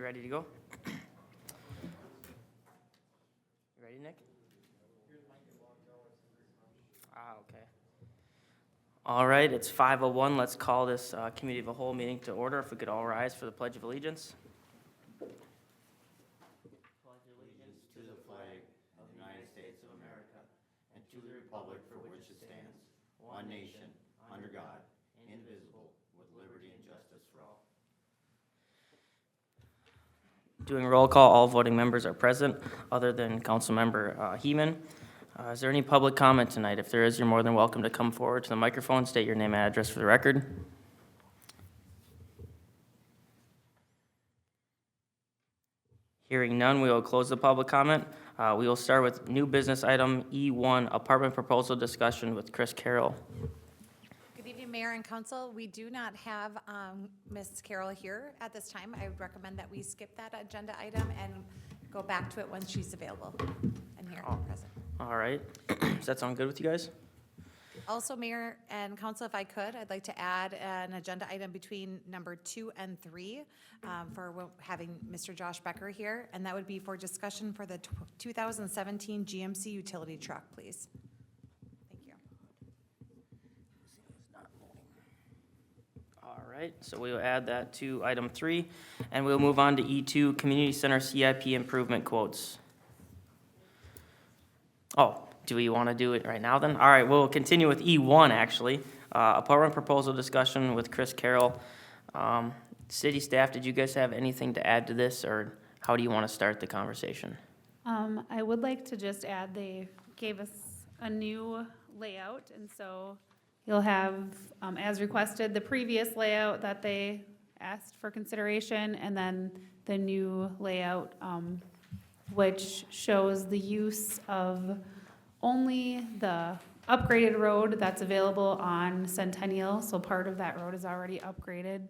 you ready to go? You ready, Nick? Okay. All right, it's 5:01. Let's call this Committee of the Whole meeting to order. If we could all rise for the Pledge of Allegiance. Pledge allegiance to the flag of the United States of America and to the republic for which it stands, one nation, under God, indivisible, with liberty and justice for all. Doing roll call, all voting members are present, other than Councilmember Heeman. Is there any public comment tonight? If there is, you're more than welcome to come forward to the microphone, state your name and address for the record. Hearing none, we will close the public comment. We will start with new business item E1, apartment proposal discussion with Chris Carroll. Good evening, Mayor and Council. We do not have Ms. Carroll here at this time. I would recommend that we skip that agenda item and go back to it when she's available and here present. All right. Does that sound good with you guys? Also, Mayor and Council, if I could, I'd like to add an agenda item between number 2 and 3 for having Mr. Josh Becker here, and that would be for discussion for the 2017 GMC utility truck, please. Thank you. All right, so we'll add that to item 3, and we'll move on to E2, community center CIP improvement quotes. Oh, do we want to do it right now then? All right, we'll continue with E1 actually. Apartment proposal discussion with Chris Carroll. City staff, did you guys have anything to add to this, or how do you want to start the conversation? I would like to just add, they gave us a new layout, and so you'll have, as requested, the previous layout that they asked for consideration, and then the new layout, which shows the use of only the upgraded road that's available on Centennial, so part of that road is already upgraded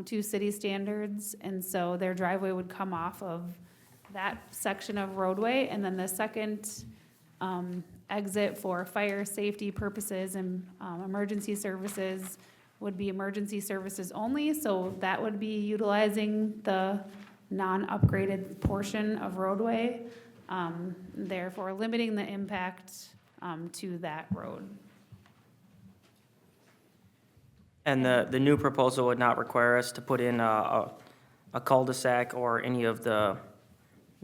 to city standards, and so their driveway would come off of that section of roadway, and then the second exit for fire safety purposes and emergency services would be emergency services only, so that would be utilizing the non-upgraded portion of roadway, therefore limiting the impact to that road. And the new proposal would not require us to put in a cul-de-sac or any of the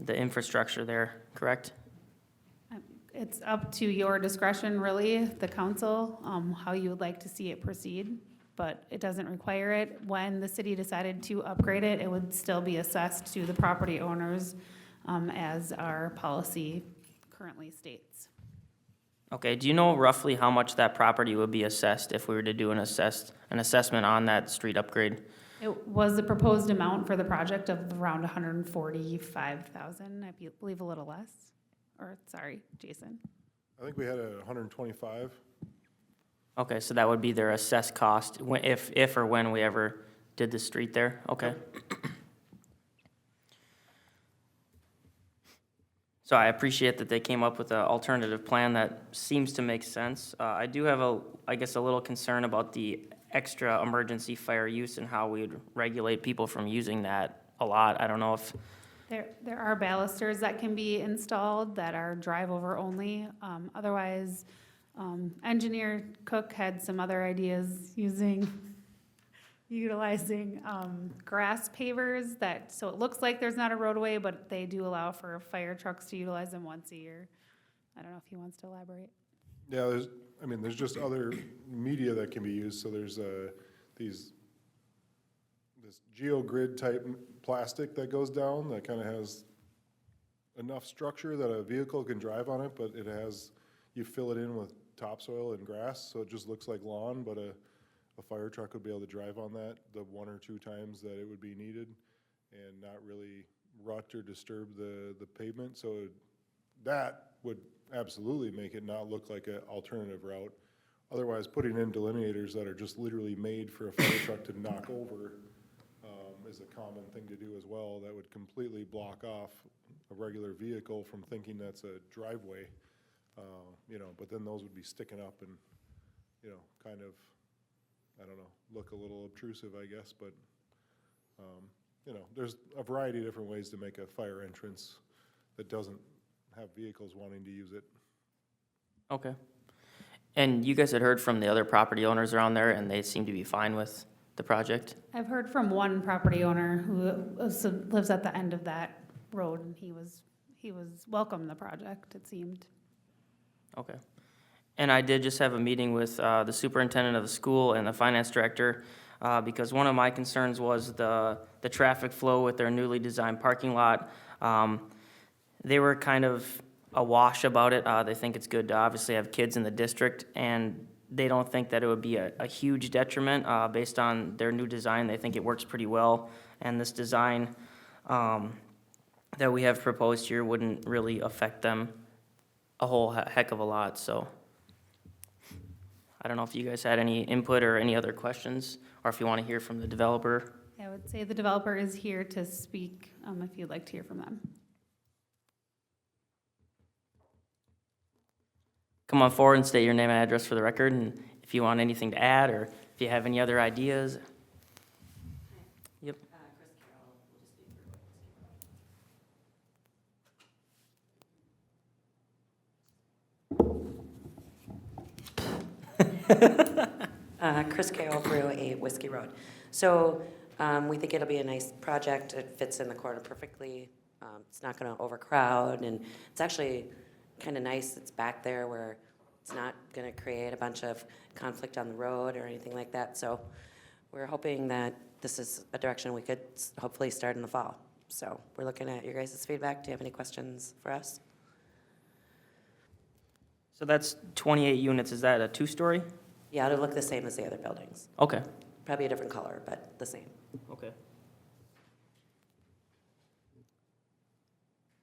infrastructure there, correct? It's up to your discretion, really, the council, how you would like to see it proceed, but it doesn't require it. When the city decided to upgrade it, it would still be assessed to the property owners, as our policy currently states. Okay, do you know roughly how much that property would be assessed if we were to do an assessment on that street upgrade? It was the proposed amount for the project of around 145,000, I believe a little less, or, sorry, Jason. I think we had 125. Okay, so that would be their assessed cost if or when we ever did the street there, okay? So I appreciate that they came up with an alternative plan that seems to make sense. I do have I guess a little concern about the extra emergency fire use and how we would regulate people from using that a lot. I don't know if, There are balusters that can be installed that are drive-over only. Otherwise, Engineer Cook had some other ideas utilizing grass pavers so it looks like there's not a roadway, but they do allow for fire trucks to utilize them once a year. I don't know if he wants to elaborate. Yeah, there's just other media that can be used. So there's this geogrid type plastic that goes down that kind of has enough structure that a vehicle can drive on it, but you fill it in with topsoil and grass, so it just looks like lawn, but a fire truck would be able to drive on that the 1 or 2 times that it would be needed and not really rut or disturb the pavement. So that would absolutely make it not look like an alternative route. Otherwise, putting in delineators that are just literally made for a fire truck to knock over is a common thing to do as well. That would completely block off a regular vehicle from thinking that's a driveway, but then those would be sticking up and, kind of, I don't know, look a little obtrusive, I guess, but you know, there's a variety of different ways to make a fire entrance that doesn't have vehicles wanting to use it. Okay. And you guys had heard from the other property owners around there, and they seem to be fine with the project? I've heard from one property owner who lives at the end of that road, and he was welcome the project, it seemed. Okay. And I did just have a meeting with the superintendent of the school and the finance director, because one of my concerns was the traffic flow with their newly designed parking lot. They were kind of awash about it. They think it's good to obviously have kids in the district, and they don't think that it would be a huge detriment based on their new design. They think it works pretty well, and this design that we have proposed here wouldn't really affect them a whole heck of a lot, so. I don't know if you guys had any input or any other questions, or if you want to hear from the developer. I would say the developer is here to speak, if you'd like to hear from them. Come on forward and state your name and address for the record, and if you want anything to add, or if you have any other ideas. Yep. Chris Carroll, 308 Whiskey Road. So we think it'll be a nice project. It fits in the corner perfectly. It's not going to overcrowd, and it's actually kind of nice. It's back there where it's not going to create a bunch of conflict on the road or anything like that. So we're hoping that this is a direction we could hopefully start in the fall. So we're looking at your guys' feedback. Do you have any questions for us? So that's 28 units. Is that a two-story? Yeah, it'll look the same as the other buildings. Okay. Probably a different color, but the same. Okay.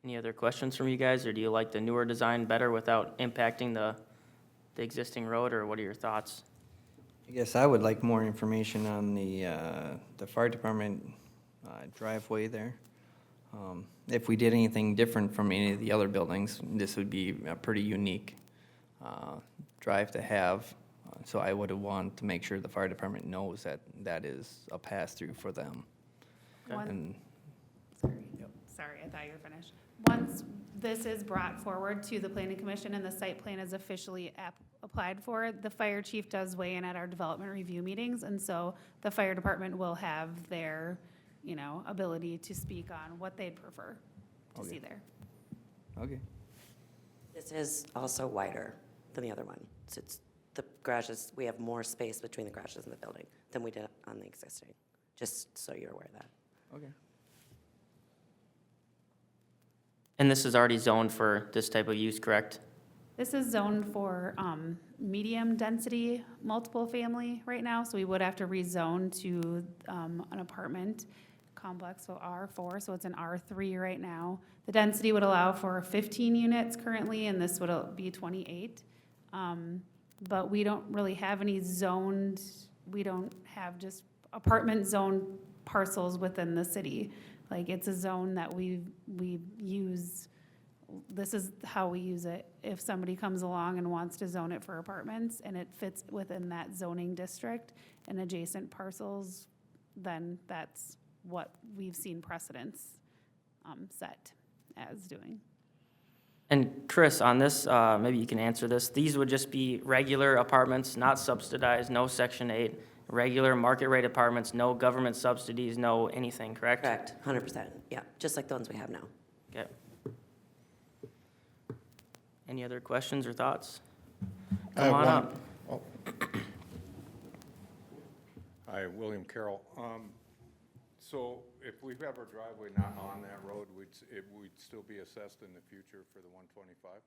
Any other questions from you guys, or do you like the newer design better without impacting the existing road, or what are your thoughts? I guess I would like more information on the fire department driveway there. If we did anything different from any of the other buildings, this would be a pretty unique drive to have. So I would want to make sure the fire department knows that that is a pass-through for them. One- And Sorry, I thought you were finished. Once this is brought forward to the planning commission and the site plan is officially applied for, the fire chief does weigh in at our development review meetings, and so the fire department will have their, ability to speak on what they'd prefer to see there. okay. This is also wider than the other one. So it's the garages, we have more space between the garages and the building than we did on the existing, just so you're aware of that. Okay. And this is already zoned for this type of use, correct? This is zoned for medium density, multiple family right now, so we would have to rezone to an apartment complex, so R4, so it's an R3 right now. The density would allow for 15 units currently, and this would be 28. But we don't really have any zoned, we don't have just apartment zone parcels within the city. Like, it's a zone that we use, this is how we use it. If somebody comes along and wants to zone it for apartments and it fits within that zoning district and adjacent parcels, then that's what we've seen precedents set as doing. And Chris, on this, maybe you can answer this. These would just be regular apartments, not subsidized, no Section 8, regular market rate apartments, no government subsidies, no anything, correct? Correct, 100%, yeah, just like the ones we have now. Okay. Any other questions or thoughts? I have Come on one. up. Oh. Hi, William Carroll. So if we have our driveway not on that road, we'd still be assessed in the future for the 125?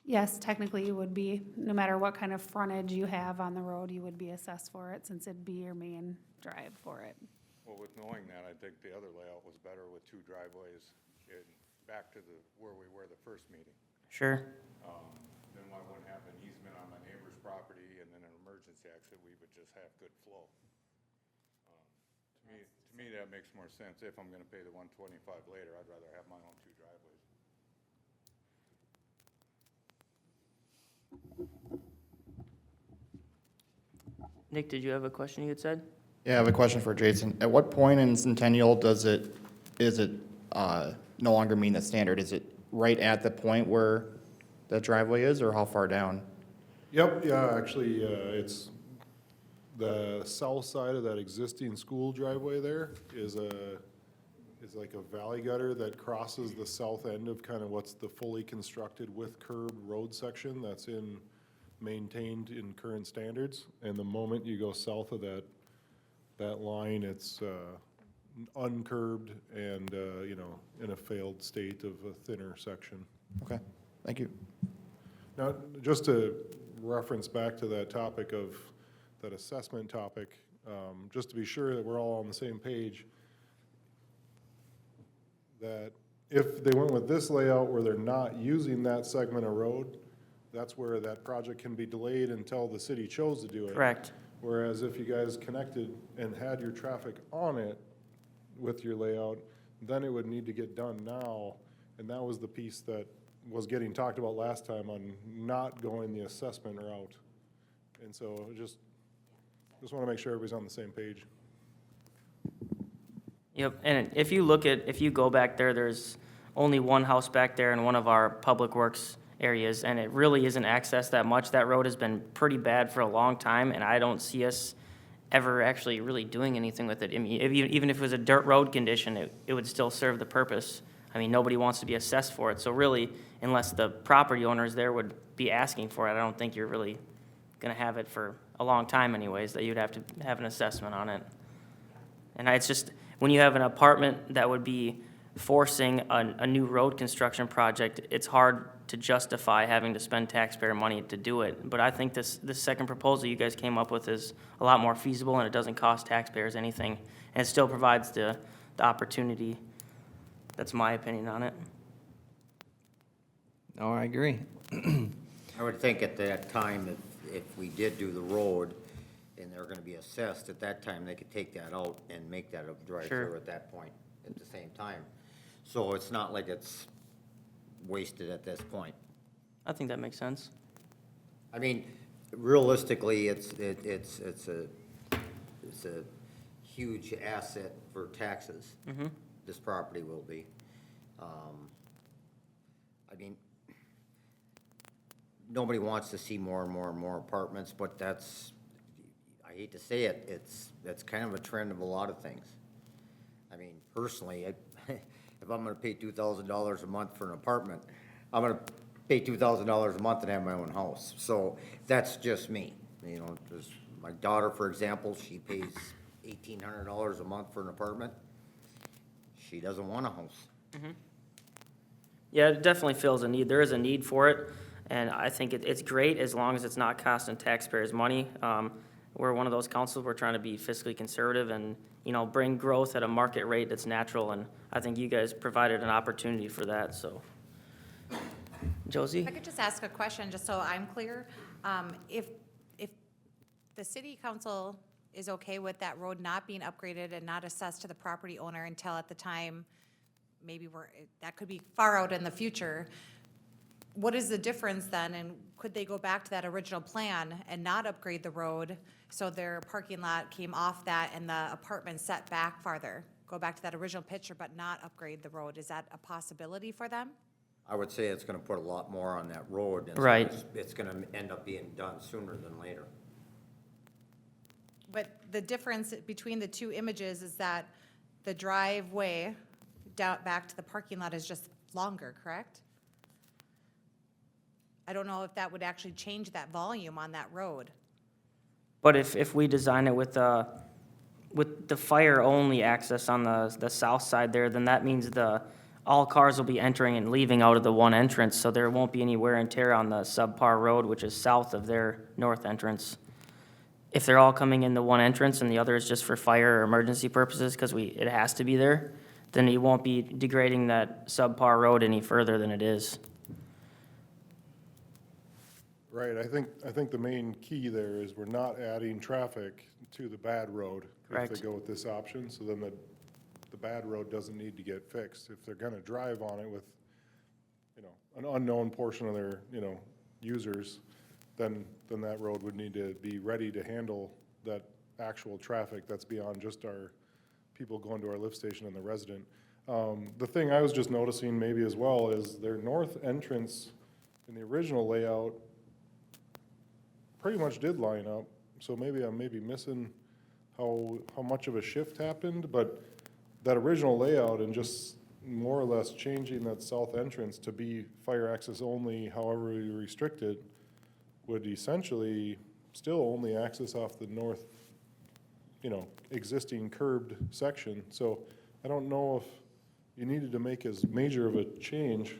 Yes, technically you would be, no matter what kind of frontage you have on the road, you would be assessed for it since it'd be your main drive for it. Well, with knowing that, I think the other layout was better with two driveways and back to where we were the first meeting. Sure. Then why wouldn't have an easement on the neighbor's property and then an emergency exit? We would just have good flow. To me, that makes more sense. If I'm gonna pay the 125 later, I'd rather have my own two driveways. Nick, did you have a question you had said? Yeah, I have a question for Jason. At what point in Centennial is it no longer mean the standard? Is it right at the point where the driveway is, or how far down? Yep, yeah, actually, it's the south side of that existing school driveway there is like a valley gutter that crosses the south end of kind of what's the fully constructed with curb road section that's maintained in current standards. And the moment you go south of that line, it's uncurbed and, you know, in a failed state of a thinner section. Okay, thank you. Now, just to reference back to that topic of, that assessment topic, just to be sure that we're all on the same page, that if they went with this layout where they're not using that segment of road, that's where that project can be delayed until the city chose to do it. Correct. Whereas if you guys connected and had your traffic on it with your layout, then it would need to get done now. And that was the piece that was getting talked about last time on not going the assessment route. And so just want to make sure everybody's on the same page. Yep, and if you go back there, there's only one house back there in one of our public works areas, and it really isn't accessed that much. That road has been pretty bad for a long time, and I don't see us ever actually really doing anything with it. I mean, even if it was a dirt road condition, it would still serve the purpose. I mean, nobody wants to be assessed for it, so really, unless the property owners there would be asking for it, I don't think you're really gonna have it for a long time anyways, that you'd have to have an assessment on it. And it's just, when you have an apartment that would be forcing a new road construction project, it's hard to justify having to spend taxpayer money to do it. But I think this second proposal you guys came up with is a lot more feasible, and it doesn't cost taxpayers anything, and it still provides the opportunity. That's my opinion on it. No, I agree. I would think at that time, if we did do the road and they're gonna be assessed, at that time, they could take that out and make that a drive-through Sure. at that point, at the same time. So it's not like it's wasted at this point. I think that makes sense. I mean, realistically, it's a huge asset for taxes. This property will be. I mean, nobody wants to see more and more and more apartments, but that's, I hate to say it, that's kind of a trend of a lot of things. I mean, personally, if I'm gonna pay $2,000 a month for an apartment, I'm gonna pay $2,000 a month and have my own house. So that's just me. You know, there's my daughter, for example, she pays $1,800 a month for an apartment. She doesn't want a house. Yeah, it definitely fills a need. There is a need for it, and I think it's great as long as it's not costing taxpayers money. We're one of those councils, we're trying to be fiscally conservative and, you know, bring growth at a market rate that's natural, and I think you guys provided an opportunity for that, so. Josie? If I could just ask a question, just so I'm clear. If the city council is okay with that road not being upgraded and not assessed to the property owner until at the time, maybe that could be far out in the future, what is the difference then, and could they go back to that original plan and not upgrade the road so their parking lot came off that and the apartment set back farther? Go back to that original picture but not upgrade the road? Is that a possibility for them? I would say it's gonna put a lot more on that road. And Right. It's gonna end up being done sooner than later. But the difference between the two images is that the driveway down back to the parking lot is just longer, correct? I don't know if that would actually change that volume on that road. But if we design it with the fire-only access on the south side there, then that means all cars will be entering and leaving out of the one entrance, so there won't be any wear and tear on the subpar road, which is south of their north entrance. If they're all coming in the one entrance and the other is just for fire or emergency purposes, because it has to be there, then it won't be degrading that subpar road any further than it is. Right, I think the main key there is we're not adding traffic to the bad road if Correct. they go with this option, so then the bad road doesn't need to get fixed. If they're gonna drive on it with, you know, an unknown portion of their, you know, users, then that road would need to be ready to handle that actual traffic that's beyond just our people going to our lift station and the resident. The thing I was just noticing maybe as well is their north entrance in the original layout pretty much did line up, so maybe I'm missing how much of a shift happened, but that original layout and just more or less changing that south entrance to be fire access only, however we restrict it, would essentially still only access off the north, existing curbed section. So I don't know if you needed to make as major of a change.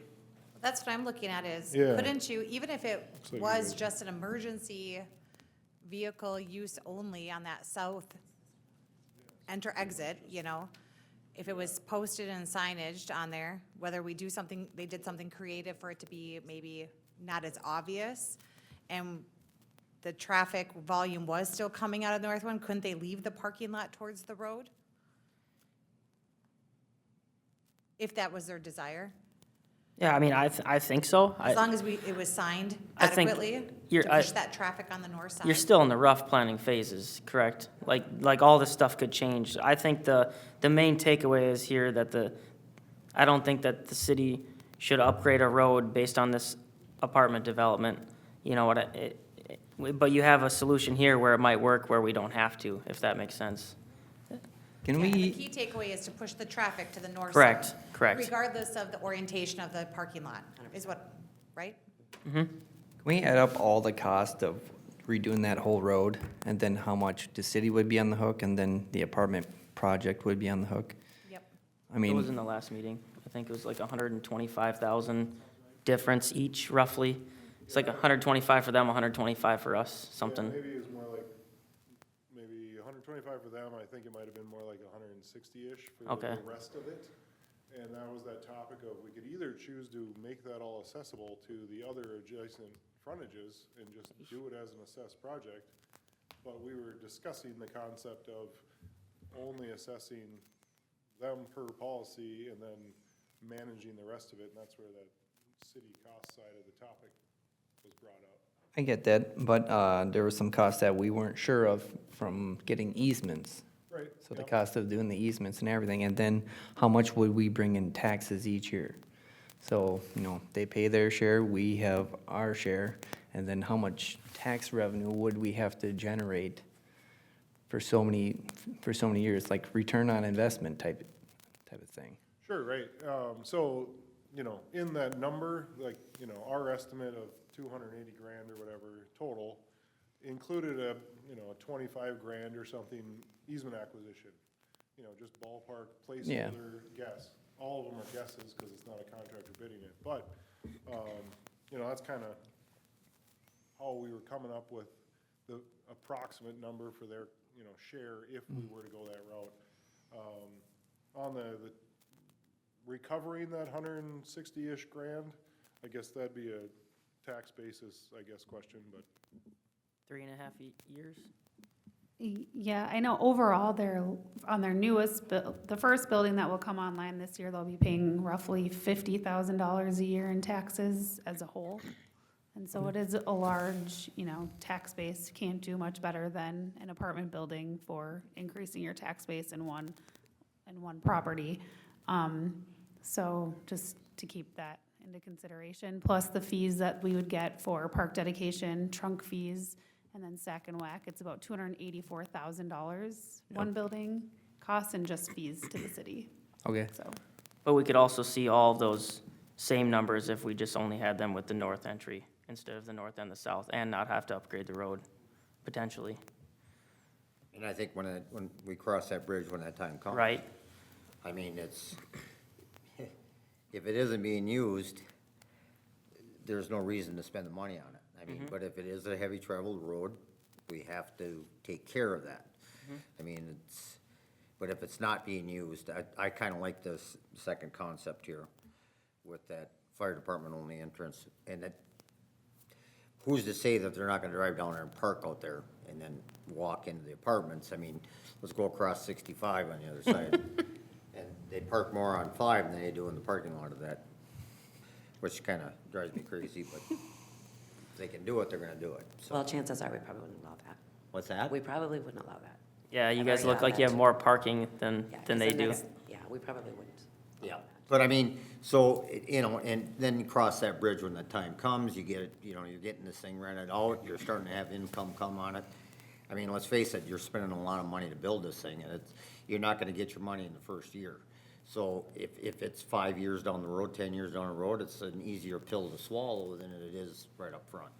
That's what I'm looking at is, Yeah. couldn't you, even if it Looks like you was did. just an emergency vehicle use only on that south enter exit, if it was posted and signaged on there, whether we do something, they did something creative for it to be maybe not as obvious, and the traffic volume was still coming out of North One, couldn't they leave the parking lot towards the road? If that was their desire? Yeah, I mean, I think so. As long as it was signed I think adequately you're- to push that traffic on the north side. You're still in the rough planning phases, correct? Like all this stuff could change. I think the main takeaway is here that I don't think that the city should upgrade a road based on this apartment development. You know what, but you have a solution here where it might work, where we don't have to, if that makes sense. Can Yeah, and the we, key takeaway is to push the traffic to the north side. Correct, correct. Regardless of the orientation of the parking lot, is what, right? can we add up all the cost of redoing that whole road, and then how much the city would be on the hook, and then the apartment project would be on the hook? Yep. I It was mean, in the last meeting. I think it was like 125,000 difference each, roughly. It's like 125 for them, 125 for us, something. Yeah, maybe it was more like, maybe 125 for them, I think it might have been more like 160-ish for Okay. the rest of it. And that was that topic of, we could either choose to make that all accessible to the other adjacent frontages and just do it as an assessed project, but we were discussing the concept of only assessing them per policy and then managing the rest of it, and that's where that city cost side of the topic was brought up. I get that, but there was some costs that we weren't sure of from getting easements. Right. So the yep. cost of doing the easements and everything, and then how much would we bring in taxes each year? So, they pay their share, we have our share, and then how much tax revenue would we have to generate for so many years, like return on investment type of thing? Sure, right. So, in that number, like, our estimate of 280 grand or whatever total included a 25 grand or something easement acquisition. Just ballpark placeholder guess. All of them are guesses because it's not a contractor bidding it. But, that's kind of how we were coming up with the approximate number for their, share if we were to go that route. On the recovering that 160-ish grand, I guess that'd be a tax basis, question, but 3.5 years? Yeah, I know overall, on their newest, the first building that will come online this year, they'll be paying roughly $50,000 a year in taxes as a whole. And so it is a large, tax base. Can't do much better than an apartment building for increasing your tax base in one property. So just to keep that into consideration, plus the fees that we would get for park dedication, trunk fees, and then Sack and Whack, it's about $284,000, one building costs and just fees to the city, Okay, so. But we could also see all of those same numbers if we just only had them with the north entry instead of the north and the south, and not have to upgrade the road, potentially, And I think when we cross that bridge, when that time comes. right? I mean, if it isn't being used, there's no reason to spend the money on it. I mean, but if it is a heavy traveled road, we have to take care of that. I mean, but if it's not being used, I kind of like this second concept here with that fire department only entrance. And that, who's to say that they're not gonna drive down there and park out there and then walk into the apartments? I mean, let's go across 65 on the other side. And they park more on 5 than they do in the parking lot of that, which kind of drives me crazy, but if they can do it, they're gonna do it. So, Well, chances are we probably wouldn't allow that. what's that? We probably wouldn't allow that. Yeah, you guys already look have like you that. have more parking Yeah, than 'cause they the do. next- Yeah, we probably wouldn't. Yeah, but I mean, so, you know, and then you cross that bridge when the time comes, you get, you know, you're getting this thing rented out, you're starting to have income come on it. I mean, let's face it, you're spending a lot of money to build this thing, and it's, you're not gonna get your money in the first year. So if it's 5 years down the road, 10 years down the road, it's an easier pill to swallow than it is right up front.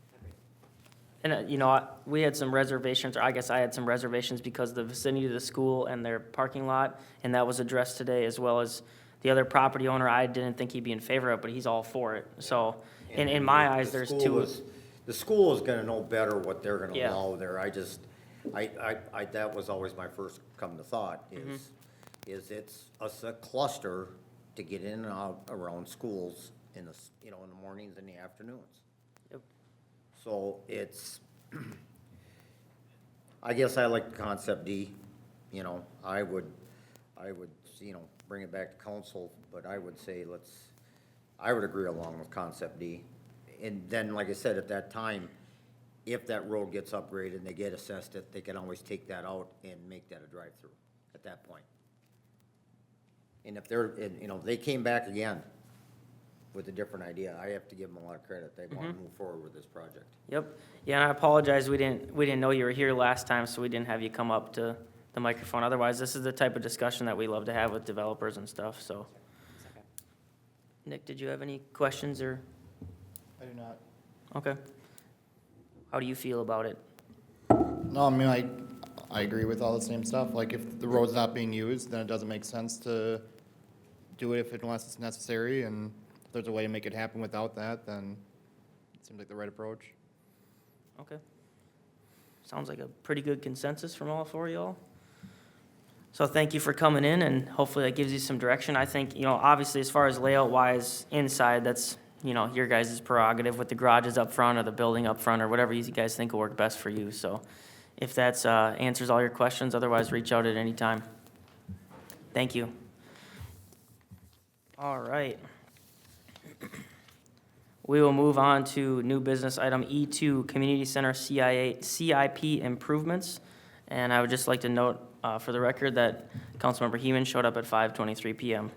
And, you know, we had some reservations, or I guess I had some reservations because of the vicinity of the school and their parking lot, and that was addressed today, as well as the other property owner, I didn't think he'd be in favor of, but he's all for it. So, in my eyes, The there's school two. is- The school is gonna know better what they're gonna Yeah. allow there. I just, that was always my first come to thought, Mm-hmm. is it's a cluster to get in and out around schools in the, you know, in the mornings and the afternoons. Yep. So it's, I guess I like concept D, you know, I would, you know, bring it back to council, but I would say I would agree along with concept D. And then, like I said, at that time, if that road gets upgraded and they get assessed it, they can always take that out and make that a drive-through at that point. And if they're, and, you know, if they came back again with a different idea, I have to give them a lot of credit. They want to move forward with this project. Yep. Yeah, and I apologize, we didn't know you were here last time, so we didn't have you come up to the microphone. Otherwise, this is the type of discussion that we love to have with developers and stuff, so. It's okay. Nick, did you have any questions, or? I do not. Okay. How do you feel about it? No, I mean, I agree with all the same stuff. Like, if the road's not being used, then it doesn't make sense to do it unless it's necessary, and if there's a way to make it happen without that, then it seems like the right approach. Okay. Sounds like a pretty good consensus from all four of y'all. So thank you for coming in, and hopefully that gives you some direction. I think, you know, obviously, as far as layout-wise, inside, that's, you know, your guys' prerogative with the garages up front or the building up front or whatever you guys think will work best for you. So if that's answers all your questions, otherwise reach out at any time. Thank you. All right. We will move on to new business item E2, Community Center CIP improvements. And I would just like to note for the record that Councilmember Heeman showed up at 5:23 PM.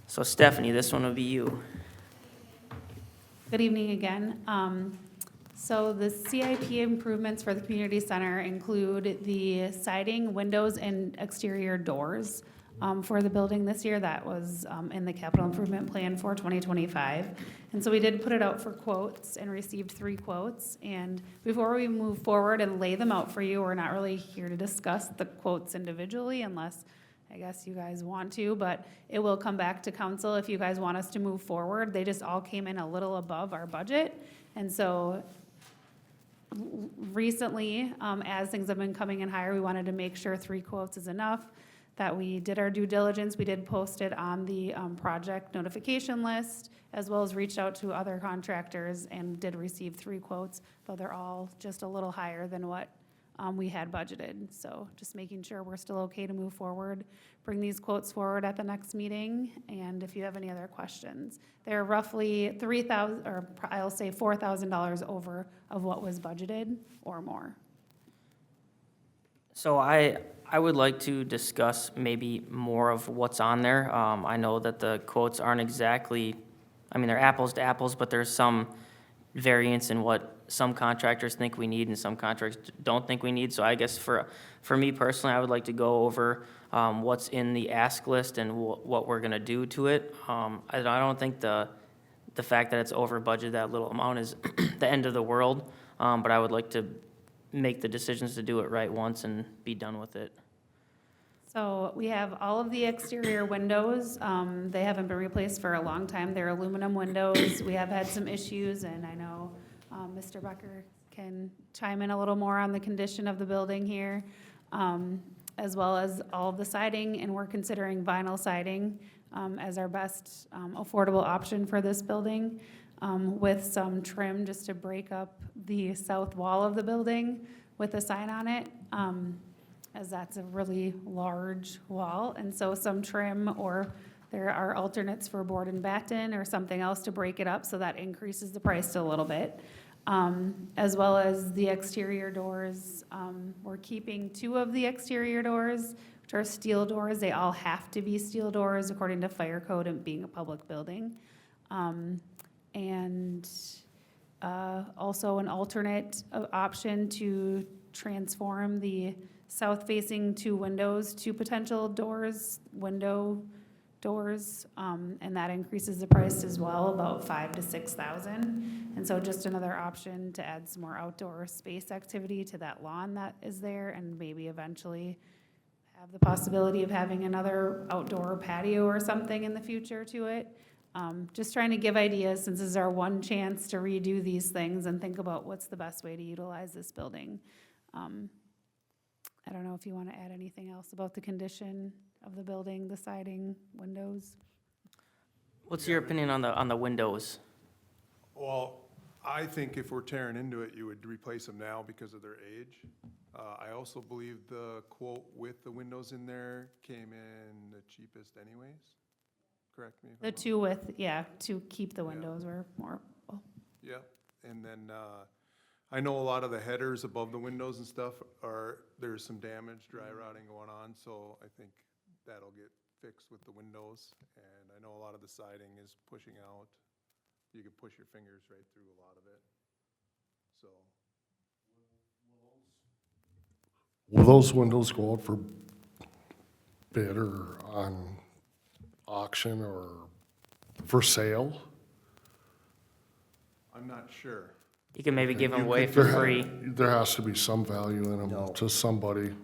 So Stephanie, this one will be you. Good evening again. So the CIP improvements for the community center include the siding, windows, and exterior doors for the building this year. That was in the capital improvement plan for 2025. And so we did put it out for quotes and received 3 quotes. And before we move forward and lay them out for you, we're not really here to discuss the quotes individually unless I guess you guys want to, but it will come back to council if you guys want us to move forward. They just all came in a little above our budget. And so recently, as things have been coming in higher, we wanted to make sure 3 quotes is enough, that we did our due diligence. We did post it on the project notification list, as well as reached out to other contractors and did receive 3 quotes, though they're all just a little higher than what we had budgeted. So just making sure we're still okay to move forward, bring these quotes forward at the next meeting, and if you have any other questions. They're roughly $3,000, or I'll say $4,000 over of what was budgeted or more. So I would like to discuss maybe more of what's on there. I know that the quotes aren't exactly, I mean, they're apples to apples, but there's some variance in what some contractors think we need and some contractors don't think we need. So I guess for me personally, I would like to go over what's in the ask list and what we're gonna do to it. I don't think the fact that it's over budget, that little amount, is the end of the world, but I would like to make the decisions to do it right once and be done with it. So we have all of the exterior windows. They haven't been replaced for a long time. They're aluminum windows. We have had some issues, and I know Mr. Becker can chime in a little more on the condition of the building here, as well as all of the siding, and we're considering vinyl siding as our best affordable option for this building, with some trim just to break up the south wall of the building with a sign on it, as that's a really large wall. And so some trim, or there are alternates for board and batten or something else to break it up, so that increases the price a little bit. as well as the exterior doors. We're keeping 2 of the exterior doors, which are steel doors. They all have to be steel doors according to fire code and being a public building. And also an alternate option to transform the south-facing 2 windows to potential window doors, and that increases the price as well, about $5,000 to $6,000. And so just another option to add some more outdoor space activity to that lawn that is there, and maybe eventually have the possibility of having another outdoor patio or something in the future to it. Just trying to give ideas, since this is our one chance to redo these things and think about what's the best way to utilize this building. I don't know if you want to add anything else about the condition of the building, the siding, windows? What's your opinion on the windows? Well, I think if we're tearing into it, you would replace them now because of their age. I also believe the quote with the windows in there came in the cheapest anyways. Correct me if I'm The wrong. 2 to keep the windows were more, Yeah, and then, I know a lot of the headers above the windows and stuff there's some damage, dry rotting going on, so I think that'll get fixed with the windows. And I know a lot of the siding is pushing out. You could push your fingers right through a lot of it, so. Will those windows go out for bid or on auction or for sale? I'm not sure. You can maybe give them You away could- for There ha- free. There has to be some value in them No. to somebody,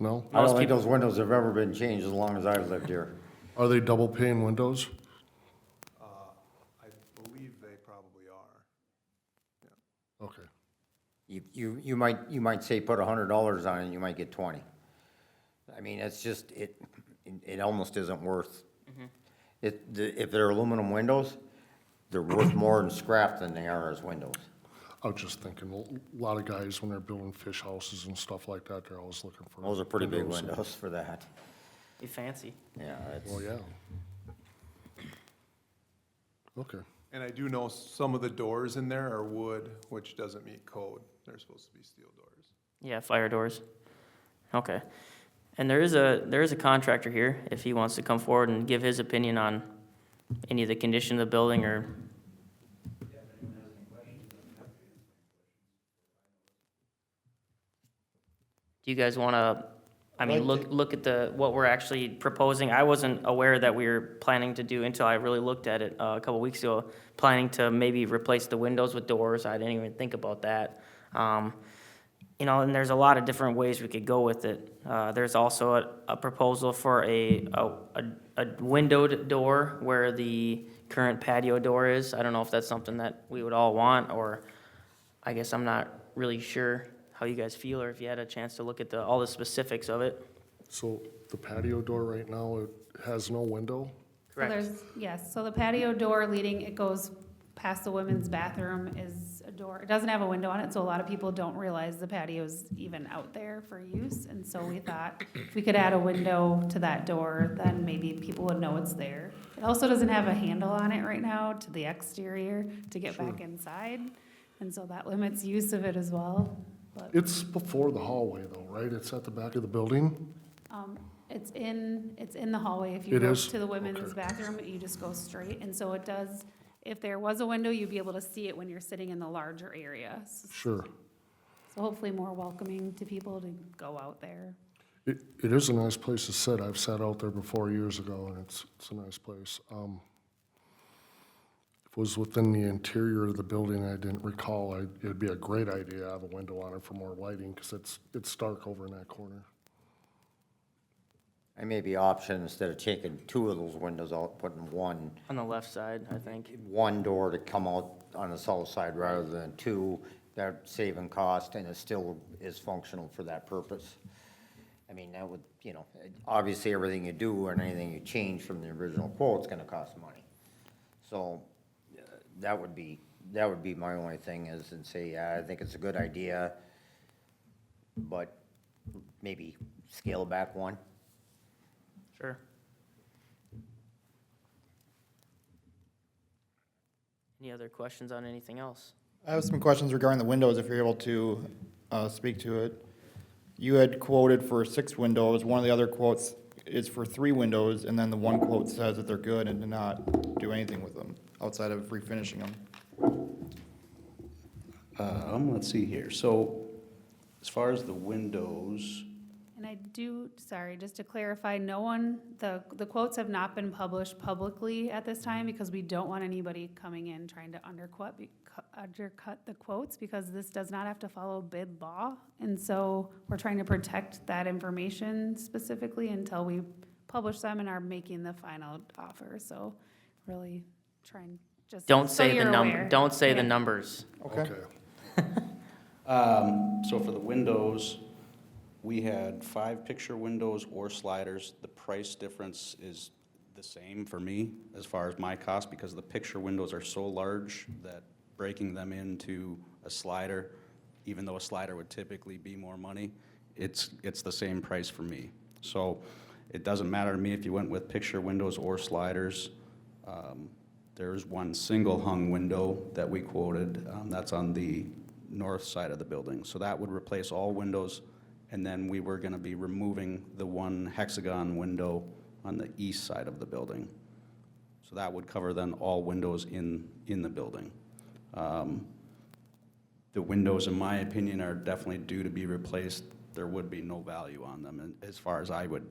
no? I don't Most think people- those windows have ever been changed as long as I've lived here. Are they double pane windows? I believe they probably are. Okay. You might say put $100 on it, and you might get 20. I mean, it's just, it almost isn't worth. If they're aluminum windows, they're worth more in scrap than they are as windows. I was just thinking, a lot of guys, when they're building fish houses and stuff like that, they're always looking for. Those are pretty big windows for that. Be fancy. Yeah, it's. Well, yeah. Okay. And I do know some of the doors in there are wood, which doesn't meet code. They're supposed to be steel doors. Yeah, fire doors. Okay. And there is a contractor here, if he wants to come forward and give his opinion on any of the condition of the building or. Do you guys want to, I mean, look at what we're actually proposing? I wasn't aware that we were planning to do until I really looked at it a couple weeks ago, planning to maybe replace the windows with doors. I didn't even think about that. You know, and there's a lot of different ways we could go with it. There's also a proposal for a windowed door where the current patio door is. I don't know if that's something that we would all want, or I guess I'm not really sure how you guys feel, or if you had a chance to look at all the specifics of it. So the patio door right now, it has no window? So there's, yes, so the patio door it goes past the women's bathroom is a door. It doesn't have a window on it, so a lot of people don't realize the patio's even out there for use. And so we thought if we could add a window to that door, then maybe people would know it's there. It also doesn't have a handle on it right now to the exterior to get back inside. And so that limits use of it as well. But It's before the hallway though, right? It's at the back of the building? it's in the hallway. If you It go is? to the women's Okay. bathroom, you just go straight. And so it does, if there was a window, you'd be able to see it when you're sitting in the larger area. Sure. So hopefully more welcoming to people to go out there. It is a nice place to sit. I've sat out there before years ago, and it's a nice place. If it was within the interior of the building, I didn't recall, it'd be a great idea to have a window on it for more lighting, because it's dark over in that corner. I may be option, instead of taking 2 of those windows out, putting one On the left side, I think. door to come out on the south side rather than 2, that saving cost, and it still is functional for that purpose. I mean, that would, obviously, everything you do and anything you change from the original quote is gonna cost money. So, that would be my only thing is, and say, yeah, I think it's a good idea, but maybe scale back 1. Sure. Any other questions on anything else? I have some questions regarding the windows, if you're able to speak to it. You had quoted for 6 windows, one of the other quotes is for 3 windows, and then the one quote says that they're good and to not do anything with them outside of refinishing them. Let's see here. So as far as the windows, And I do, sorry, just to clarify, no one, the quotes have not been published publicly at this time because we don't want anybody coming in trying to undercut the quotes, because this does not have to follow bid law. And so we're trying to protect that information specifically until we publish them and are making the final offer. So really try and just. Don't so say the you're number, aware. don't say the Yeah. numbers. Okay. so for the windows, we had 5 picture windows or sliders. The price difference is the same for me as far as my cost, because the picture windows are so large that breaking them into a slider, even though a slider would typically be more money, it's the same price for me. So it doesn't matter to me if you went with picture windows or sliders. There's one single hung window that we quoted, that's on the north side of the building. So that would replace all windows, and then we were gonna be removing the one hexagon window on the east side of the building. So that would cover then all windows in the building. The windows, in my opinion, are definitely due to be replaced. There would be no value on them, and as far as I would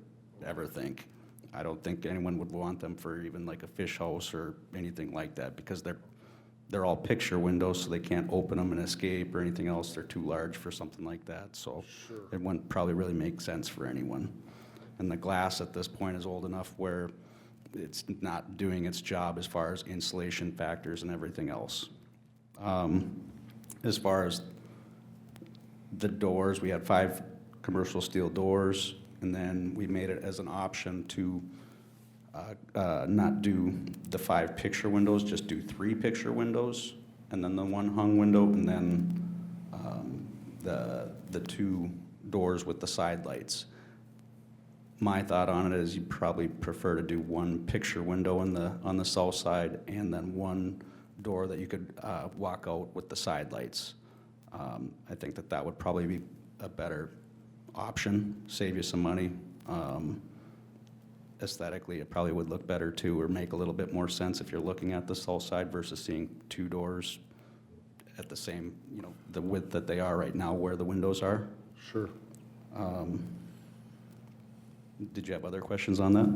ever think. I don't think anyone would want them for even like a fish house or anything like that, because they're all picture windows, so they can't open them and escape or anything else. They're too large for something like that, so it wouldn't probably really make sense for anyone. And the glass at this point is old enough where it's not doing its job as far as insulation factors and everything else. As far as the doors, we had 5 commercial steel doors, and then we made it as an option to not do the 5 picture windows, just do 3 picture windows, and then the 1 hung window, and then the 2 doors with the side lights. My thought on it is you probably prefer to do 1 picture window on the south side, and then 1 door that you could walk out with the side lights. I think that would probably be a better option, save you some money. Aesthetically, it probably would look better too, or make a little bit more sense if you're looking at the south side versus seeing 2 doors at the same, the width that they are right now where the windows are. Sure. Did you have other questions on that?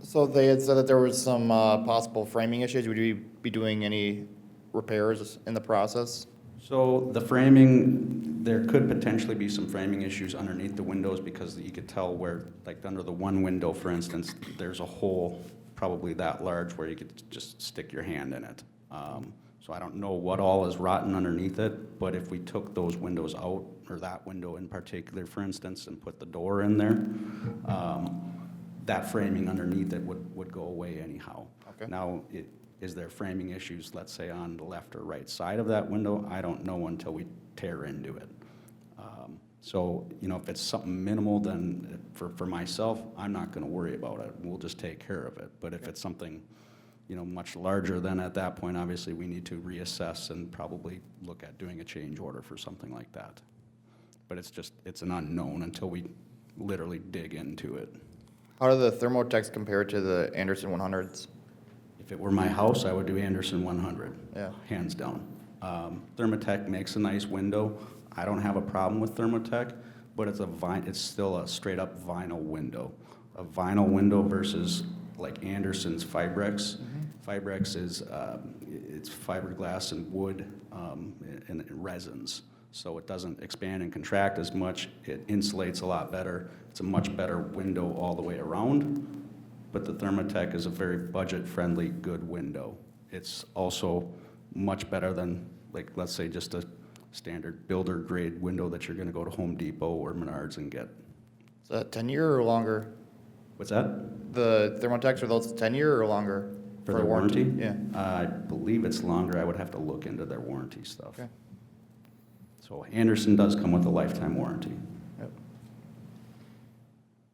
So they had said that there was some possible framing issues. Would you be doing any repairs in the process? So the framing, there could potentially be some framing issues underneath the windows, because you could tell where, like under the one window, for instance, there's a hole probably that large where you could just stick your hand in it. So I don't know what all is rotten underneath it, but if we took those windows out, or that window in particular, for instance, and put the door in there, that framing underneath it would go away anyhow. Okay. Now, is there framing issues, let's say, on the left or right side of that window? I don't know until we tear into it. So, if it's something minimal, then for myself, I'm not gonna worry about it. We'll just take care of it. But if it's something, much larger, then at that point, obviously, we need to reassess and probably look at doing a change order for something like that. But it's an unknown until we literally dig into it. How do the Thermotex compare to the Anderson 100s? If it were my house, I would do Anderson 100. Yeah. Hands down. Thermatec makes a nice window. I don't have a problem with Thermatec, but it's still a straight up vinyl window. A vinyl window versus like Anderson's Fibrex. Fibrex is, it's fiberglass and wood and resins. So it doesn't expand and contract as much. It insulates a lot better. It's a much better window all the way around. But the Thermatec is a very budget-friendly, good window. It's also much better than, like, let's say, just a standard builder-grade window that you're gonna go to Home Depot or Menards and get. Is that 10-year or longer? What's that? The Thermotex, are those 10-year or longer? For the warranty? Yeah. I believe it's longer. I would have to look into their warranty stuff. Okay. So Anderson does come with a lifetime warranty. Yep.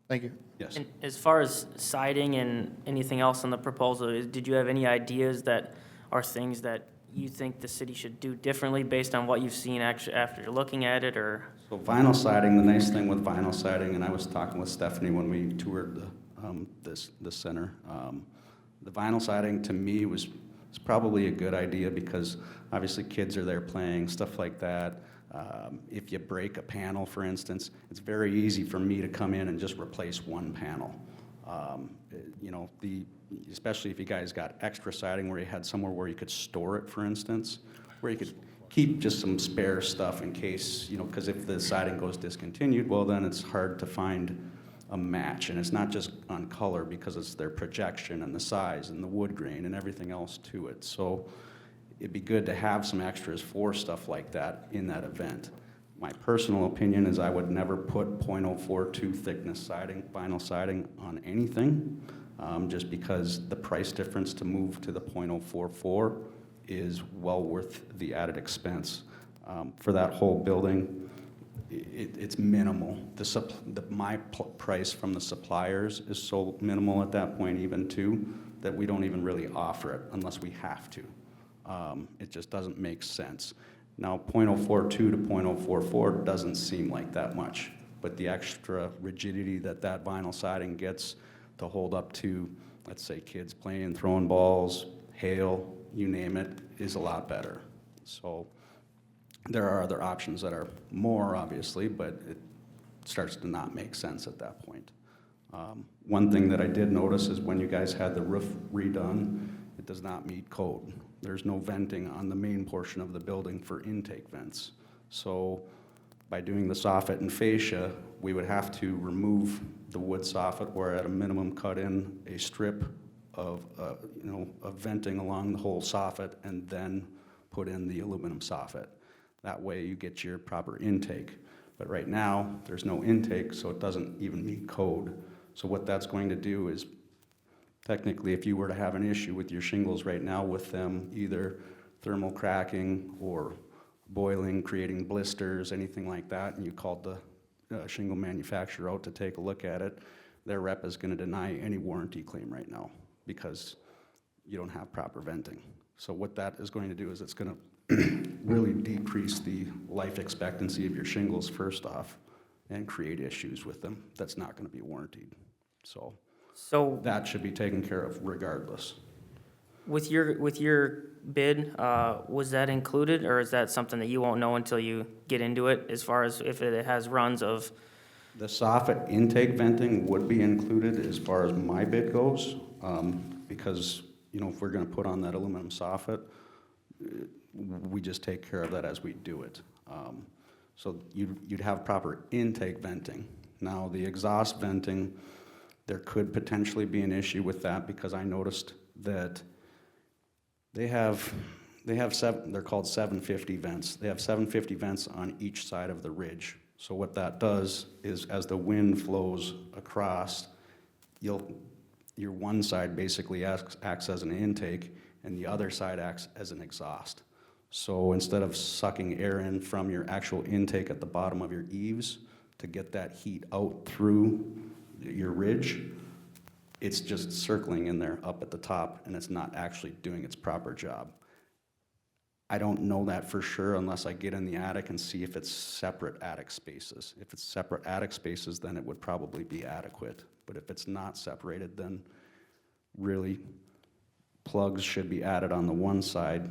Thank you. Yes. And as far as siding and anything else on the proposal, did you have any ideas that are things that you think the city should do differently based on what you've seen actually after looking at it, or? So vinyl siding, the nice thing with vinyl siding, and I was talking with Stephanie when we toured the center, the vinyl siding to me was probably a good idea because obviously kids are there playing, stuff like that. If you break a panel, for instance, it's very easy for me to come in and just replace one panel. You know, especially if you guys got extra siding where you had somewhere where you could store it, for instance, where you could keep just some spare stuff in case, you know, because if the siding goes discontinued, well, then it's hard to find a match. And it's not just on color because it's their projection and the size and the wood grain and everything else to it. So it'd be good to have some extras for stuff like that in that event. My personal opinion is I would never put .042 thickness siding, vinyl siding on anything, just because the price difference to move to the .044 is well worth the added expense. For that whole building, it's minimal. My price from the suppliers is so minimal at that point even too, that we don't even really offer it unless we have to. It just doesn't make sense. Now, .042 to .044 doesn't seem like that much, but the extra rigidity that vinyl siding gets to hold up to, let's say, kids playing, throwing balls, hail, you name it, is a lot better. So there are other options that are more, obviously, but it starts to not make sense at that point. One thing that I did notice is when you guys had the roof redone, it does not meet code. There's no venting on the main portion of the building for intake vents. So by doing the soffit and fascia, we would have to remove the wood soffit or at a minimum cut in a strip of venting along the whole soffit and then put in the aluminum soffit. That way you get your proper intake. But right now, there's no intake, so it doesn't even meet code. So what that's going to do is, technically, if you were to have an issue with your shingles right now with them either thermal cracking or boiling, creating blisters, anything like that, and you called the shingle manufacturer out to take a look at it, their rep is going to deny any warranty claim right now because you don't have proper venting. So what that is going to do is it's going to really decrease the life expectancy of your shingles first off and create issues with them that's not going to be warranted. So that should be taken care of regardless. With your bid, was that included, or is that something that you won't know until you get into it, as far as if it has runs of? The soffit intake venting would be included as far as my bid goes, because, you know, if we're gonna put on that aluminum soffit, we just take care of that as we do it. So you'd have proper intake venting. Now, the exhaust venting, there could potentially be an issue with that because I noticed that they have they're called 750 vents. They have 750 vents on each side of the ridge. So what that does is as the wind flows across, your one side basically acts as an intake and the other side acts as an exhaust. So instead of sucking air in from your actual intake at the bottom of your eaves to get that heat out through your ridge, it's just circling in there up at the top and it's not actually doing its proper job. I don't know that for sure unless I get in the attic and see if it's separate attic spaces. If it's separate attic spaces, then it would probably be adequate. But if it's not separated, then really plugs should be added on the one side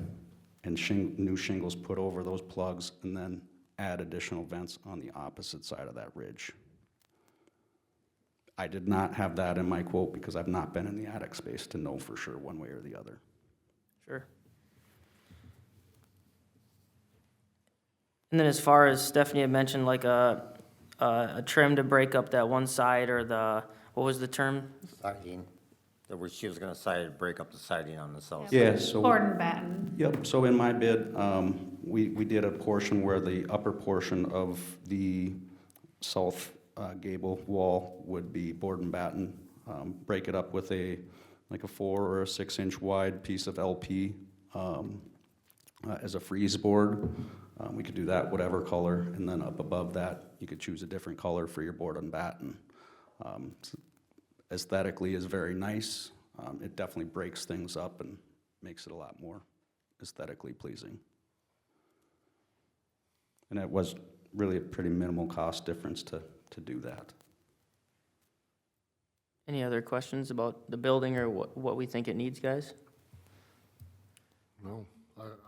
and new shingles put over those plugs and then add additional vents on the opposite side of that ridge. I did not have that in my quote because I've not been in the attic space to know for sure one way or the other. Sure. And then as far as Stephanie had mentioned, like a trim to break up that one side, or what was the term? Siding, she was gonna break up the siding on the south side. Yeah, so. Board and batten. Yep, so in my bid, we did a portion where the upper portion of the south gable wall would be board and batten. Break it up with like a 4 or a 6 inch wide piece of LP as a freeze board. We could do that whatever color, and then up above that, you could choose a different color for your board and batten. Aesthetically is very nice. It definitely breaks things up and makes it a lot more aesthetically pleasing. And it was really a pretty minimal cost difference to do that. Any other questions about the building or what we think it needs, guys? No,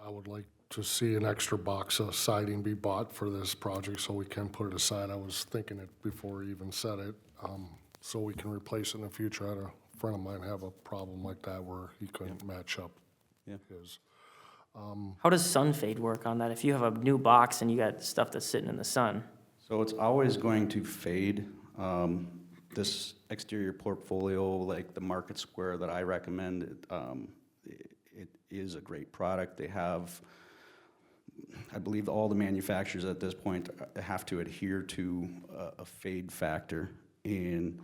I would like to see an extra box of siding be bought for this project so we can put it aside. I was thinking it before you even said it, so we can replace it in the future. I had a friend of mine have a problem like that where he couldn't match up Yeah. his. How does sun fade work on that? If you have a new box and you got stuff that's sitting in the sun? So it's always going to fade. This exterior portfolio, like the Market Square that I recommend, it is a great product. They have, I believe all the manufacturers at this point have to adhere to a fade factor. And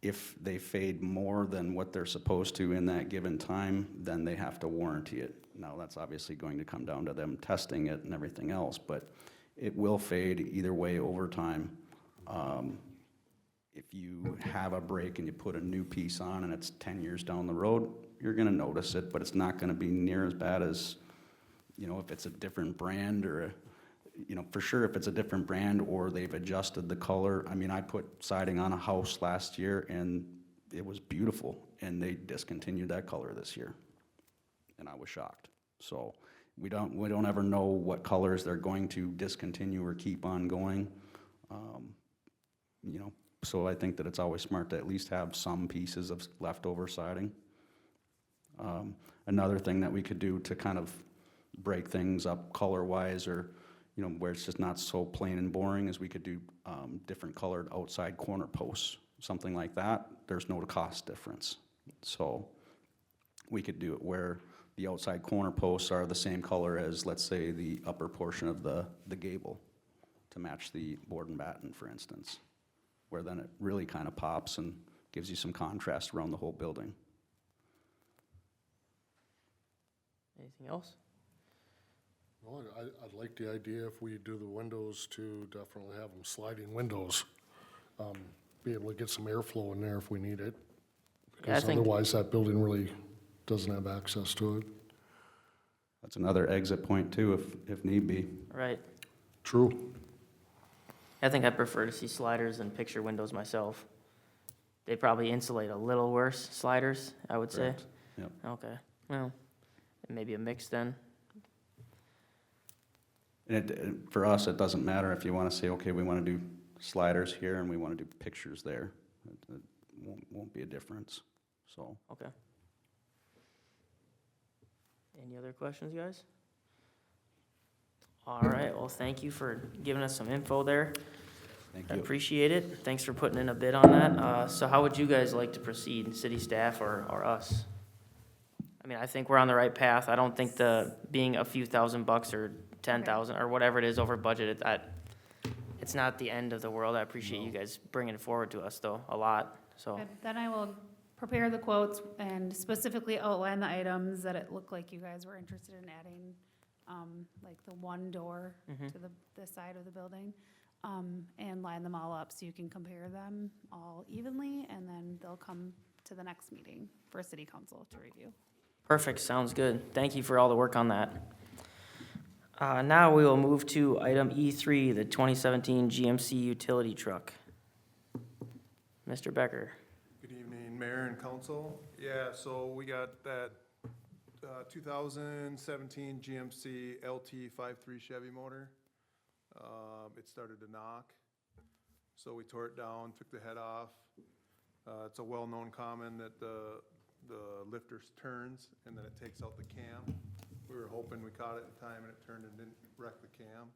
if they fade more than what they're supposed to in that given time, then they have to warranty it. Now, that's obviously going to come down to them testing it and everything else, but it will fade either way over time. If you have a break and you put a new piece on and it's 10 years down the road, you're gonna notice it, but it's not gonna be near as bad as, if it's a different brand or, for sure if it's a different brand or they've adjusted the color. I mean, I put siding on a house last year and it was beautiful and they discontinued that color this year. And I was shocked. So we don't ever know what colors they're going to discontinue or keep on going. So I think that it's always smart to at least have some pieces of leftover siding. Another thing that we could do to kind of break things up color-wise or, where it's just not so plain and boring is we could do different colored outside corner posts, something like that. There's no cost difference. So we could do it where the outside corner posts are the same color as, let's say, the upper portion of the gable to match the board and batten, for instance, where then it really kind of pops and gives you some contrast around the whole building. Anything else? Well, I'd like the idea if we do the windows to definitely have them sliding windows. Be able to get some airflow in there if we need it. Yeah, I Because think- otherwise that building really doesn't have access to it. That's another exit point too, if need be. Right. True. I think I prefer to see sliders than picture windows myself. They probably insulate a little worse, sliders, I would say. Correct. Yep. Okay, well, maybe a mix then. And for us, it doesn't matter if you want to say, okay, we want to do sliders here and we want to do pictures there. It won't be a difference, so. Okay. Any other questions, guys? All right, well, thank you for giving us some info there. Thank I you. appreciate it. Thanks for putting in a bid on that. So how would you guys like to proceed, city staff or us? I mean, I think we're on the right path. I don't think being a few $1,000 or 10,000 or whatever it is over budget, it's not the end of the world. I appreciate you guys bringing it forward to us though, a lot, so. And then I will prepare the quotes and specifically outline the items that it looked like you guys were interested in adding, like the one door to the side of the building, and line them all up so you can compare them all evenly, and then they'll come to the next meeting for city council to review. Perfect, sounds good. Thank you for all the work on that. Now we will move to item E3, the 2017 GMC utility truck. Mr. Becker. Good evening, Mayor and Council. Yeah, so we got that 2017 GMC LT 53 Chevy motor. It started to knock, so we tore it down, took the head off. It's a well-known common that the lifter turns and then it takes out the cam. We were hoping we caught it in time and it turned and didn't wreck the cam,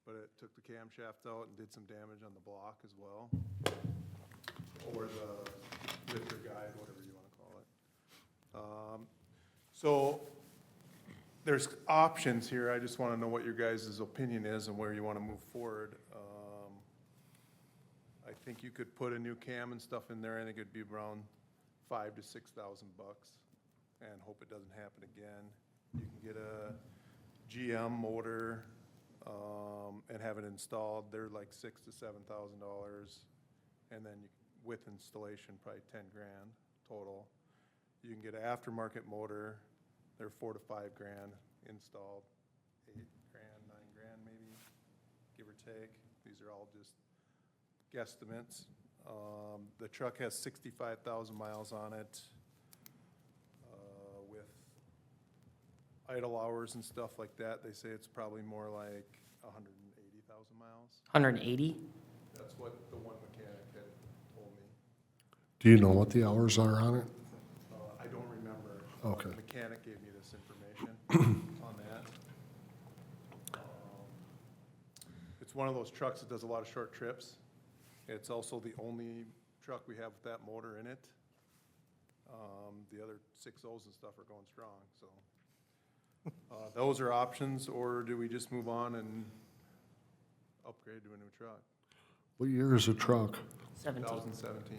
but it took the camshaft out and did some damage on the block as well. Or the lifter guide, whatever you want to call it. So there's options here. I just want to know what your guys' opinion is and where you want to move forward. I think you could put a new cam and stuff in there. I think it'd be around $5,000 to $6,000 and hope it doesn't happen again. You can get a GM motor and have it installed. They're like $6,000 to $7,000, and then with installation, probably 10 grand total. You can get an aftermarket motor They're 4 to 5 grand installed, 8 grand, 9 grand maybe, give or take. These are all just guesstimates. The truck has 65,000 miles on it. With idle hours and stuff like that, they say it's probably more like 180,000 miles. 180? That's what the one mechanic had told me. Do you know what the hours are on it? I don't remember. Okay. The mechanic gave me this information on that. It's one of those trucks that does a lot of short trips. It's also the only truck we have with that motor in it. The other 6.0s and stuff are going strong, so. Those are options, or do we just move on and upgrade to a new truck? What year is the truck? 17. 2017.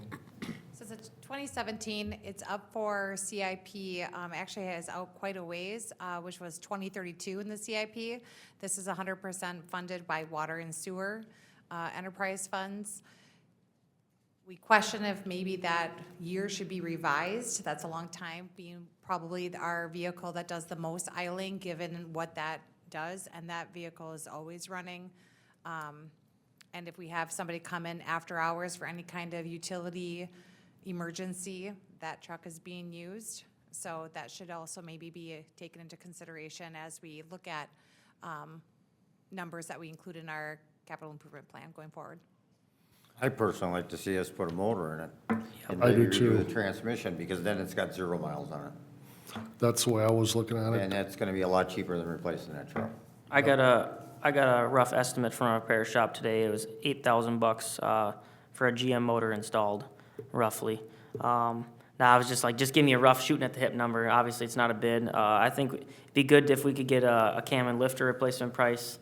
So it's a 2017, it's up for CIP, actually has out quite a ways, which was 2032 in the CIP. This is 100% funded by water and sewer enterprise funds. We question if maybe that year should be revised. That's a long time, being probably our vehicle that does the most idling, given what that does, and that vehicle is always running. And if we have somebody come in after hours for any kind of utility emergency, that truck is being used. So that should also maybe be taken into consideration as we look at numbers that we include in our capital improvement plan going forward. I personally like to see us put a motor in it. And I do maybe redo too. the transmission, because then it's got 0 miles on it. That's the way I was looking at And it. that's gonna be a lot cheaper than replacing that truck. I got a rough estimate from a repair shop today. It was $8,000 for a GM motor installed, roughly. Now I was just like, just give me a rough shooting at the hip number. Obviously, it's not a bid. I think it'd be good if we could get a cam and lifter replacement price,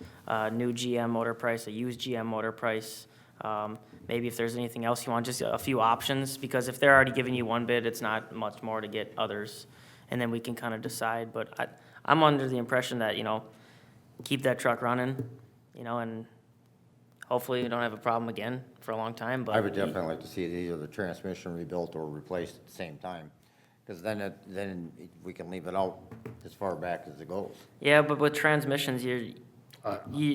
new GM motor price, a used GM motor price. Maybe if there's anything else you want, just a few options, because if they're already giving you one bid, it's not much more to get others. And then we can kind of decide. But I'm under the impression that, keep that truck running, and hopefully we don't have a problem again for a long time, but. I would definitely like to see either the transmission rebuilt or replaced at the same time, because then we can leave it out as far back as it goes. Yeah, but with transmissions,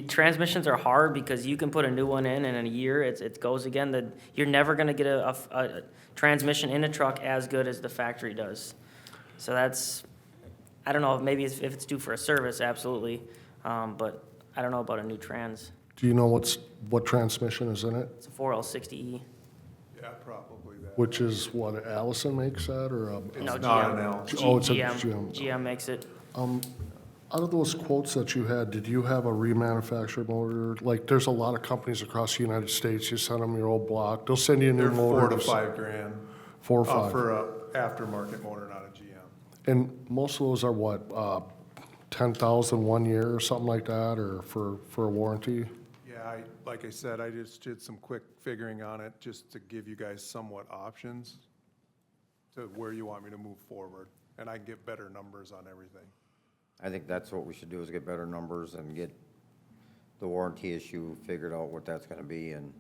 transmissions are hard because you can put a new one in and in a year it goes again. You're never gonna get a transmission in a truck as good as the factory does. So that's, I don't know, maybe if it's due for a service, absolutely, but I don't know about a new trans. Do you know what transmission is in it? It's a 4L60E. Yeah, probably that. Which is what Allison makes that, or? No, It's not GM. an L. Oh, it's a GM. GM. GM makes it. Out of those quotes that you had, did you have a remanufactured motor? Like, there's a lot of companies across the United States, you send them your old block, they'll send you a new They're motor. 4 to just- 5 grand. 4 or 5. For a aftermarket motor, not a GM. And most of those are what, 10,000 1 year or something like that, or for a warranty? Yeah, like I said, I just did some quick figuring on it, just to give you guys somewhat options to where you want me to move forward, and I can get better numbers on everything. I think that's what we should do, is get better numbers and get the warranty issue figured out, what that's gonna be, and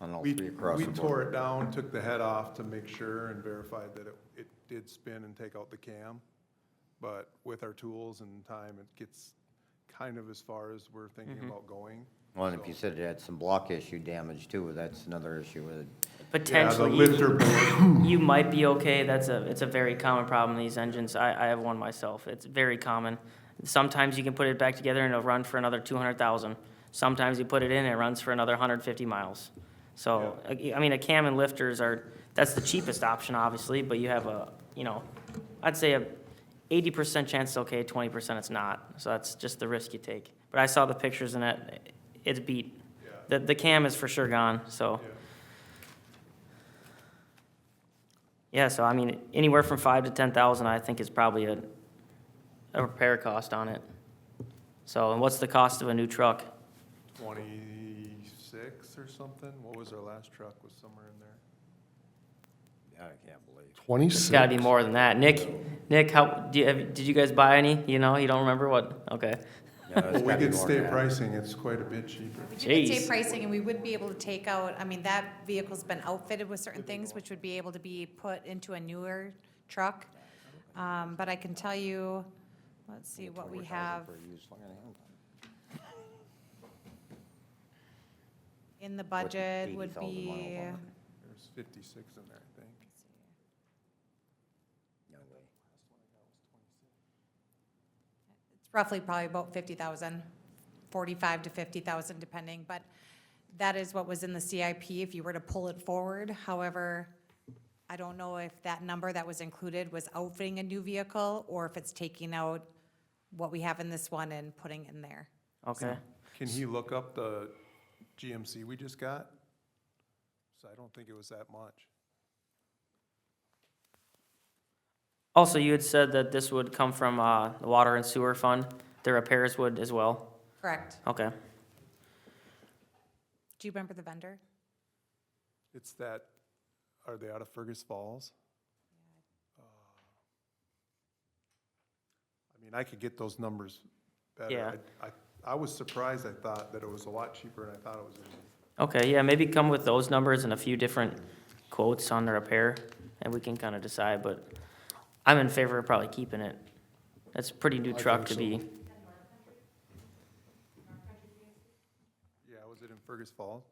on all We three across the board. tore it down, took the head off to make sure and verified that it did spin and take out the cam. But with our tools and time, it gets kind of as far as we're thinking about going. Well, and if you said it had some block issue damage too, that's another issue with it. Potentially. Yeah, the lifter board. You might be okay. It's a very common problem in these engines. I have one myself. It's very common. Sometimes you can put it back together and it'll run for another 200,000. Sometimes you put it in and it runs for another 150 miles. So, I mean, a cam and lifters that's the cheapest option, obviously, but you have I'd say a 80% chance it's okay, 20% it's not. So that's just the risk you take. But I saw the pictures and it's beat. The cam is for sure gone, so. Yeah, so I mean, anywhere from 5 to 10,000, I think is probably a repair cost on it. So, and what's the cost of a new truck? 26 or something? What was our last truck, was somewhere in there? Yeah, I can't believe. 26? It's gotta be more than that. Nick, did you guys buy any? You don't remember what? Okay. Yeah, it's Well, we gotta be get more state than that. pricing, it's quite a bit cheaper. We do get Jeez. state pricing, and we would be able to take out, I mean, that vehicle's been outfitted with certain things, which would be able to be put into a newer truck. But I can tell you, let's see what we have in the budget would be, There's 56 in there, I think. No way. it's roughly probably about 50,000, 45 to 50,000 depending, but that is what was in the CIP if you were to pull it forward. However, I don't know if that number that was included was outfitting a new vehicle or if it's taking out what we have in this one and putting in there. Okay. Can he look up the GMC we just got? So I don't think it was that much. Also, you had said that this would come from the Water and Sewer Fund. The repairs would as well? Correct. Okay. Do you remember the vendor? It's that, are they out of Fergus Falls? I mean, I could get those numbers better. Yeah. I was surprised, I thought that it was a lot cheaper than I thought it was gonna be. Okay, yeah, maybe come with those numbers and a few different quotes on the repair, and we can kind of decide, but I'm in favor of probably keeping it. That's a pretty new truck to be. Yeah, was it in Fergus Falls?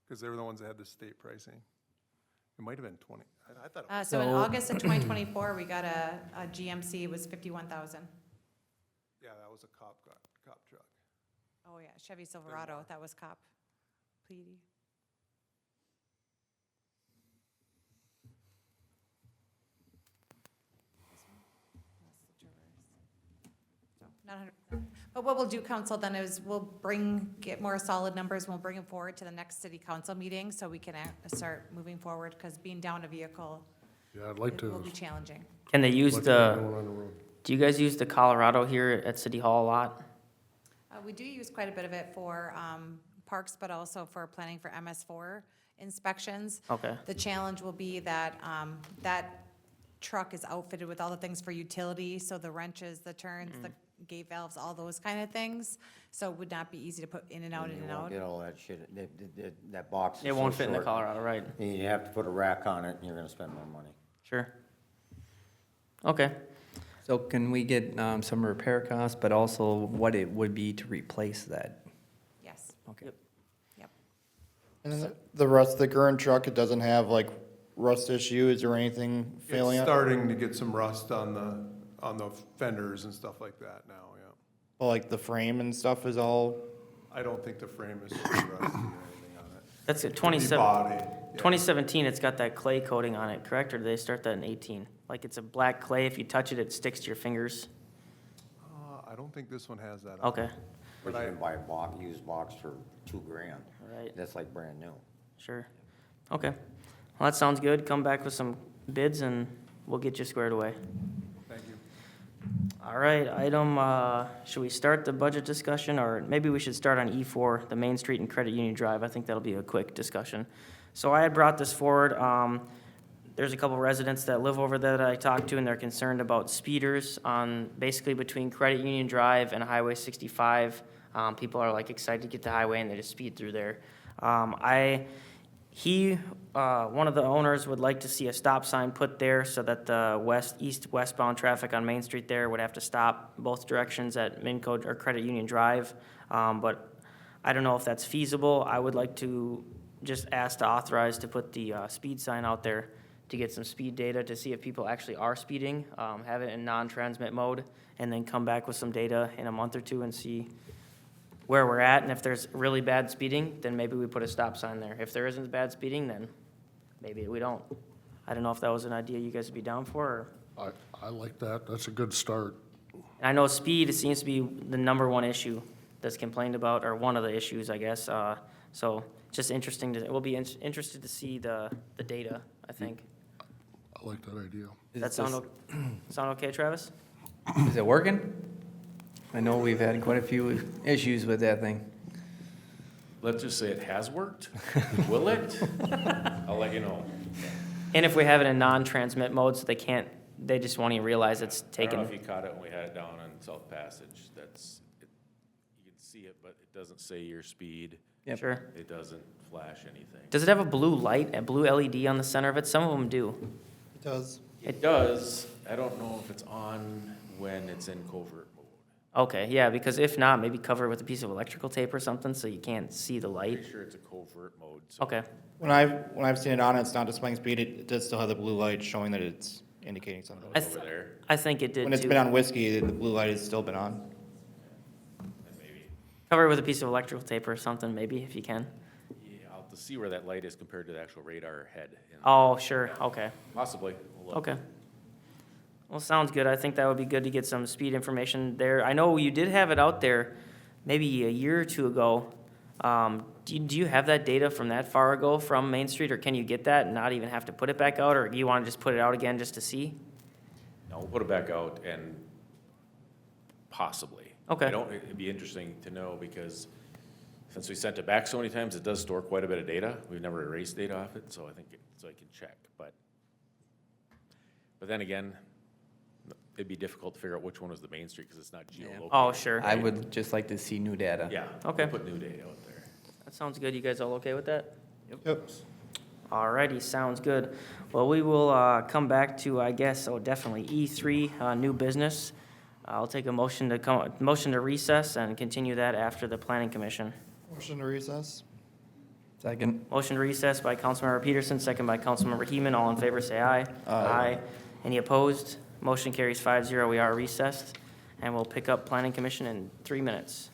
Because they were the ones that had the state pricing. It might have been 20, I thought it was. So in So- August of 2024, we got a GMC, it was 51,000. Yeah, that was a cop truck. Oh, yeah, Chevy Silverado, that was cop. Pleady. So, not 100%. But what we'll do, council, then is we'll get more solid numbers, and we'll bring them forward to the next city council meeting, so we can start moving forward, because being down a vehicle, Yeah, I'd like it to, will be challenging. Can they use like to get the, going on the road. do you guys use the Colorado here at City Hall a lot? We do use quite a bit of it for parks, but also for planning for MS4 inspections. Okay. The challenge will be that that truck is outfitted with all the things for utility, so the wrenches, the turns, the gate valves, all those kind of things. So it would not be easy to put in and out, in You and won't out. get all that shit, that box is It won't so fit in the short. Colorado, right? And you have to put a rack on it, and you're gonna spend more money. Sure. Okay. So can we get some repair costs, but also what it would be to replace that? Yes, Okay. yep. And then the rest of the current truck, it doesn't have like rust issues or anything failing It's on? starting to get some rust on the fenders and stuff like that now, yeah. Well, like the frame and stuff is all, I don't think the frame is super rusty or anything on it. That's at The 27, body, yeah. 2017, it's got that clay coating on it, correct? Or did they start that in 18? Like it's a black clay, if you touch it, it sticks to your fingers? I don't think this one has that on it. Okay, But you can buy a used box for $2,000. right, That's like brand new. sure. Okay, well, that sounds good. Come back with some bids and we'll get you squared away. Thank you. All right, should we start the budget discussion, or maybe we should start on E4, the Main Street and Credit Union Drive? I think that'll be a quick discussion. So I had brought this forward. There's a couple residents that live over there that I talked to, and they're concerned about speeders on, basically between Credit Union Drive and Highway 65. People are like excited to get the highway and they just speed through there. One of the owners would like to see a stop sign put there so that the east-westbound traffic on Main Street there would have to stop both directions at Minco or Credit Union Drive. But I don't know if that's feasible. I would like to just ask to authorize to put the speed sign out there to get some speed data to see if people actually are speeding, have it in non-transmit mode, and then come back with some data in a month or two and see where we're at, and if there's really bad speeding, then maybe we put a stop sign there. If there isn't bad speeding, then maybe we don't. I don't know if that was an idea you guys would be down for, or, I like that. That's a good start. and I know speed seems to be the number one issue that's complained about, or one of the issues, I guess. So just interesting we'll be interested to see the data, I think. I like that idea. That sound okay, Travis? Is it working? I know we've had quite a few issues with that thing. Let's just say it has worked. Will it? I'll let you know. And if we have it in non-transmit mode, so they just won't even realize it's I don't taken. know if you caught it when we had it down on South Passage. You can see it, but it doesn't say your speed. Yep. Sure. It doesn't flash anything. Does it have a blue light, a blue LED on the center of it? Some of them do. it does. It does. I don't know it's on when it's in covert mode. Okay, yeah, because if not, maybe cover it with a piece of electrical tape or something so you can't see the light. Pretty sure it's a covert mode, so. Okay, When I've seen it on, it's not displaying speed, it does still have the blue light showing that it's indicating something. I Over there, I think it did When it's too. been on whiskey, the blue light has still been on. maybe. Cover it with a piece of electrical tape or something, maybe, if you can. Yeah, I'll have to see where that light is compared to the actual radar head. and- Oh, sure, okay, Possibly. We'll look. okay. Well, sounds good. I think that would be good to get some speed information there. I know you did have it out there maybe a year or two ago. Do you have that data from that far ago from Main Street, or can you get that and not even have to put it back out, or do you want to just put it out again just to see? No, we'll put it back out and possibly. Okay. I don't, it'd be interesting to know because since we sent it back so many times, it does store quite a bit of data. We've never erased data off it, so I think, so I can check, but then again, it'd be difficult to figure out which one was the Main Street because it's not geolocated. Oh, sure. I would just like to see new data. Yeah. Okay. We'll put new data out there. That sounds good. You guys all okay with that? Yep. Alrighty, sounds good. Well, we will come back to, I guess, definitely E3, new business. I'll take a motion to recess and continue that after the planning commission. Motion to recess? Second. Motion to recess by Councilmember Peterson, second by Councilmember Heeman. All in favor, say aye. Aye. Any opposed? Motion carries 5-0. We are recessed, and we'll pick up planning commission in 3 minutes.